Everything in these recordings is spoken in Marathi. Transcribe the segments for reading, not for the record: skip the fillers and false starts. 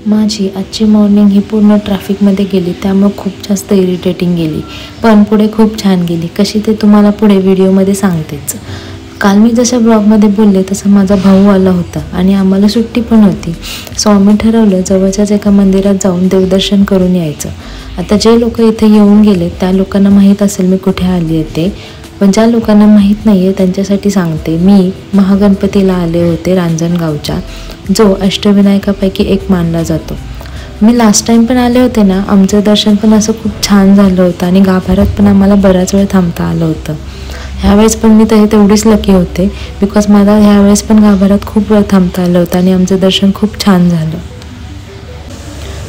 माझी आजची मॉर्निंग ही पूर्ण ट्रॅफिकमध्ये गेली, त्यामुळे खूप जास्त इरिटेटिंग गेली, पण पुढे खूप छान गेली. कशी ते तुम्हाला पुढे व्हिडिओमध्ये सांगतेच. काल मी जसं ब्लॉगमध्ये बोलले तसं माझा भाऊ आला होता आणि आम्हाला सुट्टी पण होती. सो आम्ही ठरवलं जवळच्याच एका मंदिरात जाऊन देवदर्शन करून यायचं. आता जे लोक इथे येऊन गेले त्या लोकांना माहीत असेल मी कुठे आली आहे ते, पण ज्या लोकांना माहीत नाही आहे त्यांच्यासाठी सांगते. मी महागणपतीला आले होते रांजणगावच्या, जो अष्टविनायकापैकी एक मानला जातो. मी लास्ट टाईम पण आले होते ना, आमचं दर्शन पण असं खूप छान झालं होतं आणि गाभाऱ्यात पण आम्हाला बराच वेळ थांबता आलं होतं. ह्यावेळेस पण मी तेवढीच लकी होते, बिकॉज मला ह्यावेळेस पण गाभाऱ्यात खूप वेळ थांबता आलं होतं आणि आमचं दर्शन खूप छान झालं.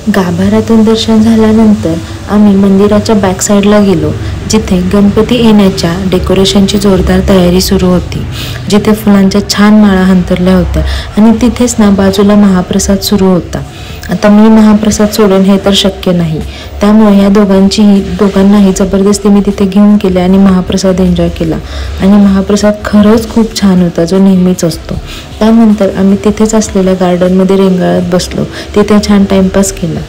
गाभाऱ्यातून दर्शन झाल्यानंतर आम्ही मंदिराच्या बॅक साईडला गेलो, जिथे गणपती येण्याच्या डेकोरेशनची जोरदार तयारी सुरू होती, जिथे फुलांच्या छान माळा अंतरल्या होत्या आणि तिथेच ना बाजूला महाप्रसाद सुरू होता. आता मी महाप्रसाद सोडून हे तर शक्य नाही, त्यामुळे ह्या दोघांनाही जबरदस्ती मी तिथे घेऊन गेले आणि महाप्रसाद एन्जॉय केला. आणि महाप्रसाद खरंच खूप छान होता, जो नेहमीच असतो. त्यानंतर आम्ही तिथेच असलेल्या गार्डनमध्ये रेंगाळत बसलो, तिथे छान टाईमपास केला.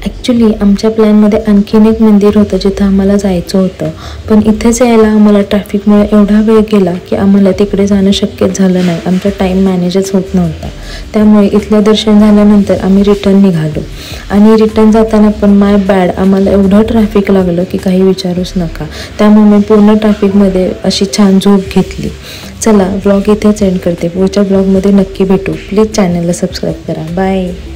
ॲक्च्युली आमच्या प्लॅनमध्ये आणखीन एक मंदिर होतं जिथं आम्हाला जायचं होतं, पण इथेच यायला आम्हाला ट्रॅफिकमुळे एवढा वेळ गेला की आम्हाला तिकडे जाणं शक्यच झालं नाही. आमचा टाईम मॅनेजच होत नव्हता. त्यामुळे इथलं दर्शन झाल्यानंतर आम्ही रिटर्न निघालो आणि रिटर्न जाताना पण माय बॅड आम्हाला एवढं ट्रॅफिक लागलं की काही विचारूच नका. त्यामुळे मी पूर्ण ट्रॅफिकमध्ये अशी छान झोप घेतली. चला, ब्लॉग इथेच एंड करते. पुढच्या ब्लॉगमध्ये नक्की भेटू. प्लीज चॅनलला सबस्क्राईब करा. बाय.